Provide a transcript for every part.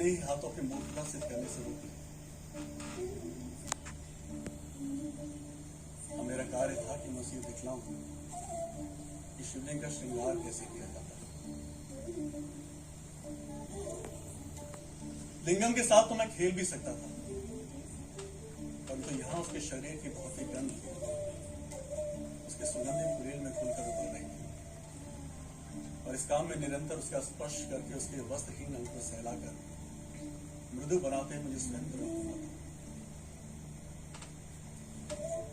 मेरे ही हाथों अपनी मूर्खता सिद्ध करने से रोक ली। अब मेरा कार्य था कि मैं उसे दिखलाऊं कि शिवलिंग का श्रृंगार कैसे किया जाता है। लिंगम के साथ तो मैं खेल भी सकता था, परंतु यहां उसके शरीर की बहुत ही गंध उसके सुगंधित कुरेल में खुलकर उतर रही थी, और इस काम में निरंतर उसका स्पर्श करके उसके वस्त्रहीन अंग को सहलाकर मृदु बनाते हुए मुझे स्वयं द्रव होना था।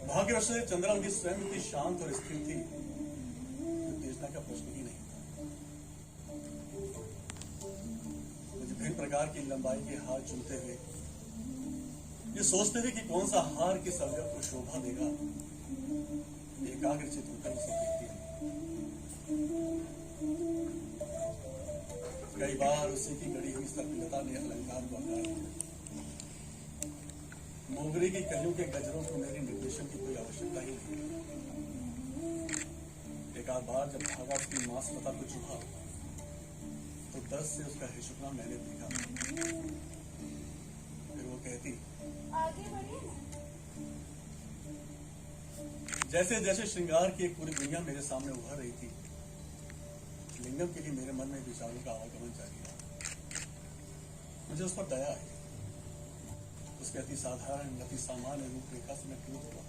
भाग्यवश से चंद्रावती स्वयं इतनी शांत और स्थिर थी, उत्तेजना का प्रश्न ही नहीं था। मुझे विभिन्न प्रकार की लंबाई के हार चुनते हुए, ये सोचते हुए कि कौन सा हार किस अवयव को शोभा देगा, एकाग्रचित होकर उसे देखती है। कई बार उसी की गड़ी हुई सर्पिलता ने अलंकार को आकार दिया। मोगरे की कलियों के गजरों को मेरे निर्देशन की कोई आवश्यकता ही नहीं। एक आध बार जब धागा उसकी मांसलता को चुभा तो दर्द से उसका हिचकना मैंने देखा। फिर वो कहती, आगे बढ़िए ना। जैसे जैसे श्रृंगार की एक पूरी दुनिया मेरे सामने उभर रही थी, लिंगम के लिए मेरे मन में विचारों का आवागमन जारी रहा। मुझे उस पर दया आई। उसके अति साधारण अति सामान्य रूपरेखा से मैं क्रोध हुआ।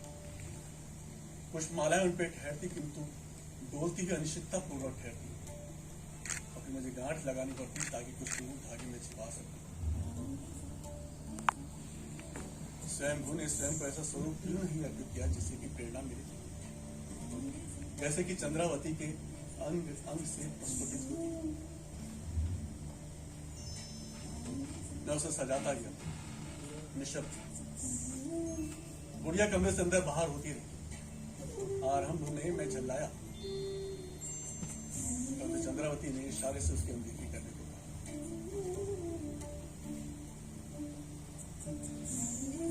पुष्पमालाएं उन पर ठहरती, किंतु डोलती हुई अनिश्चितता पूर्वक ठहरती, और फिर मुझे गांठ लगानी पड़ती ताकि कुछ दूर धागे में छिपा सकूं। स्वयंभू ने स्वयं को ऐसा स्वरूप क्यों नहीं अर्पित किया जिससे कि प्रेरणा मिली, जैसे कि चंद्रावती के अंग अंग से प्रस्फुटित होती। मैं उसे सजाता गया, निशब्द। गुड़िया कमरे से अंदर बाहर होती रही। आरंभ में मैं झल्लाया, परंतु चंद्रावती ने इशारे से उसकी अनदेखी करने को कहा।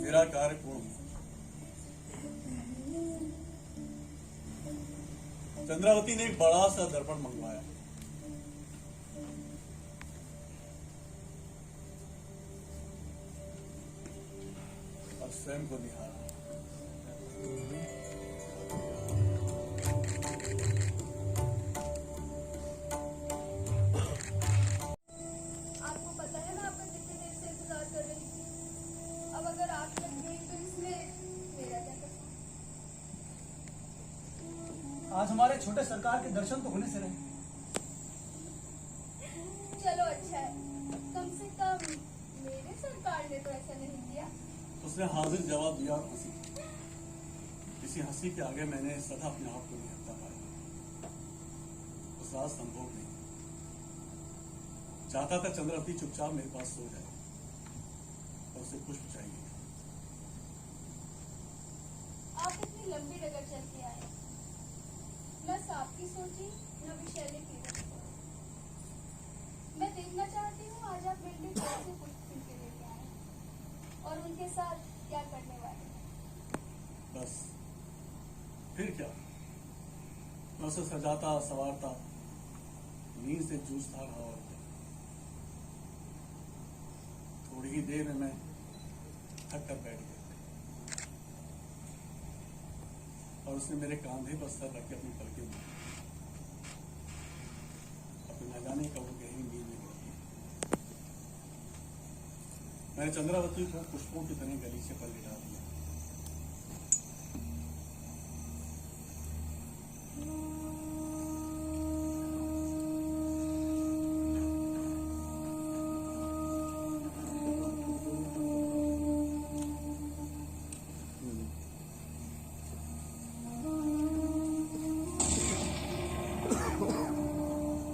मेरा कार्य पूर्ण हुआ। चंद्रावती ने एक बड़ा सा दर्पण मंगवाया। और स्वयं को निहारा। आपको पता है मैं आपका कितनी देर से इंतजार कर रही थी। अब अगर आप लग गई तो इसमें मेरा क्या कसूर? आज हमारे छोटे सरकार के दर्शन तो होने से रहे। चलो अच्छा है, कम से कम मेरे सरकार ने तो ऐसा नहीं किया। उसने हाजिर जवाब दिया और हंसी। इसी हंसी के आगे मैंने सदा अपने आप को निहत्ता पाया। उस रात संभोग नहीं। चाहता था चंद्रावती चुपचाप मेरे पास सो जाए, और उसे पुष्प चाहिए। आप इतनी लंबी डगर चल के आए, न सांप की सोची न विषैले की रही। मैं देखना चाहती हूँ आज आप मेरे लिए कैसे पुष्प खिल के लेके आए और उनके साथ क्या करने वाले हैं। बस फिर क्या, मैं उसे सजाता संवारता नींद से जूझता रहा। और क्या, थोड़ी ही देर में मैं थक कर बैठ गया, और उसने मेरे कंधे पर सर रख के अपनी पलकें मारी। अपने न जाने कब वो गहरी नींद में गिर गई। मैंने चंद्रावती को पुष्पों की तरह गलीचे पर लिटा दिया।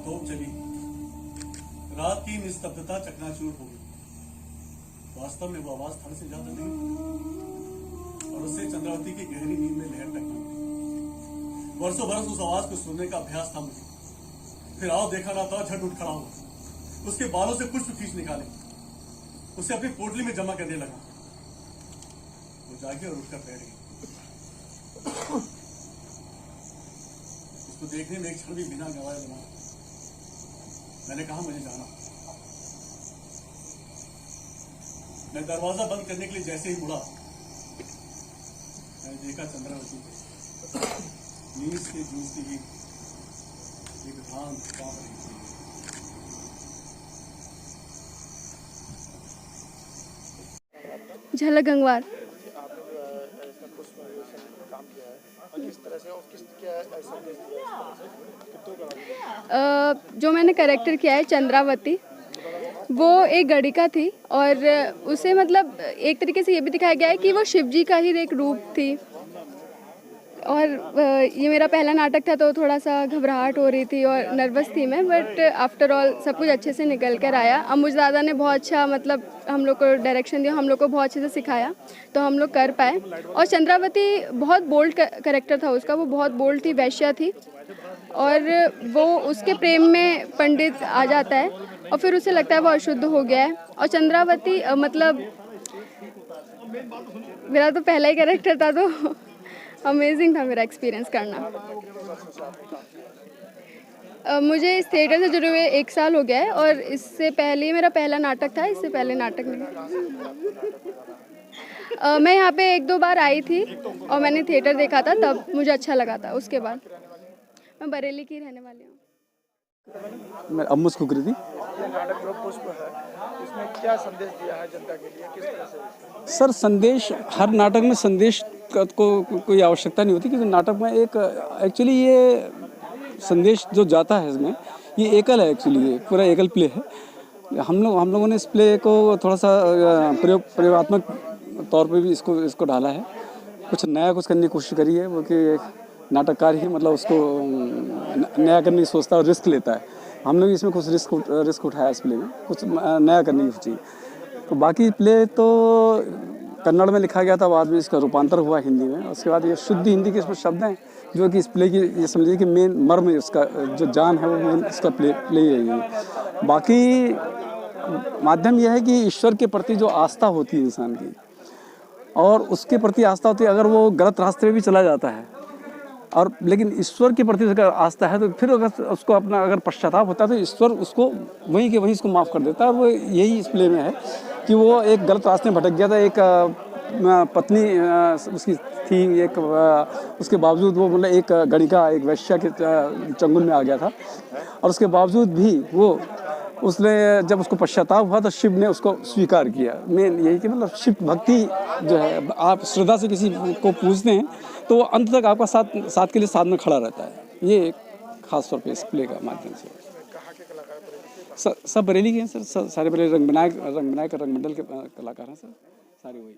तोप चली। रात की निस्तब्धता चकनाचूर हो गई। वास्तव में वो आवाज थर से ज्यादा नहीं, और उससे चंद्रावती की गहरी नींद में लहर टकराई। वर्षों बरस उस आवाज को सुनने का अभ्यास था मुझे। फिर आओ देखा ना था, झट उठ खड़ा हुआ, उसके बालों से पुष्प खींच निकाले, उसे अपनी पोटली में जमा करने लगा। वो जागे और उठकर बैठ गई। उसको देखने में एक क्षण भी बिना गवाए बना। मैंने कहा मुझे जाना। मैं दरवाजा बंद करने के लिए जैसे ही मुड़ा, मैंने देखा चंद्रावती को नींद से जूझती हुई एक धान कांप रही थी। झलक गंगवार। जो मैंने कैरेक्टर किया है चंद्रावती, वो एक गणिका थी और उसे मतलब एक तरीके से ये भी दिखाया गया है कि वो शिव जी का ही एक रूप थी। और ये मेरा पहला नाटक था तो थोड़ा सा घबराहट हो रही थी और नर्वस थी मैं, बट आफ्टर ऑल सब कुछ अच्छे से निकल कर आया। अमुज दादा ने बहुत अच्छा मतलब हम लोग को डायरेक्शन दिया, हम लोग को बहुत अच्छे से सिखाया तो हम लोग कर पाए। और चंद्रावती बहुत बोल्ड कैरेक्टर था उसका, वो बहुत बोल्ड थी, वैश्या थी और वो उसके प्रेम में पंडित आ जाता है और फिर उसे लगता है वो अशुद्ध हो गया है। और चंद्रावती मतलब मेरा तो पहला ही कैरेक्टर था तो अमेजिंग था मेरा एक्सपीरियंस करना। मुझे इस थिएटर से जुड़े हुए 1 साल हो गया है और इससे पहले मेरा पहला नाटक था, इससे पहले नाटक नहीं। मैं यहाँ पे 1-2 बार आई थी और मैंने थिएटर देखा था, तब मुझे अच्छा लगा था। उसके बाद मैं बरेली की रहने वाली हूँ। मैं अम्मुस कुकरी थी। ये नाटक जो पुष्प है, इसमें क्या संदेश दिया है जनता के लिए, किस तरह से? सर संदेश, हर नाटक में संदेश को कोई आवश्यकता नहीं होती, क्योंकि नाटक में एक एक्चुअली ये संदेश जो जाता है इसमें, ये एकल है, एक्चुअली ये पूरा एकल प्ले है। हम लोगों ने इस प्ले को थोड़ा सा प्रयोगात्मक तौर पे भी इसको डाला है, कुछ नया कुछ करने की कोशिश करी है। वो कि एक नाटककार ही मतलब उसको नया करने की सोचता है और रिस्क लेता है। हम लोग इसमें कुछ रिस्क उठाया इस प्ले में, कुछ नया करने की सोची। तो बाकी प्ले तो कन्नड़ में लिखा गया था, बाद में इसका रूपांतर हुआ हिंदी में। उसके बाद ये शुद्ध हिंदी के इसमें शब्द हैं जो कि इस प्ले की ये समझिए कि मेन मर्म इसका जो जान है वो मेन इसका प्ले ही है। बाकी माध्यम यह है कि ईश्वर के प्रति जो आस्था होती है इंसान की, और उसके प्रति आस्था होती है, अगर वो गलत रास्ते में भी चला जाता है और लेकिन ईश्वर के प्रति अगर आस्था है तो फिर अगर उसको अपना अगर पश्चाताप होता है तो ईश्वर उसको वहीं के वहीं उसको माफ़ कर देता है। और वो यही इस प्ले में है कि वो एक गलत रास्ते में भटक गया था, एक पत्नी उसकी थी एक, उसके बावजूद वो मतलब एक गणिका, एक वैश्या के चंगुल में आ गया था। और उसके बावजूद भी उसने जब उसको पश्चाताप हुआ तो शिव ने उसको स्वीकार किया। मेन यही कि मतलब शिव भक्ति जो है, आप श्रद्धा से किसी को पूजते हैं तो वो अंत तक आपका साथ के लिए साथ में खड़ा रहता है। ये एक खास तौर पे इस प्ले का माध्यम से। सब बरेली के हैं सर, सारे बरेली रंग बनाए रंगमंडल के कलाकार हैं सर, सारे वही।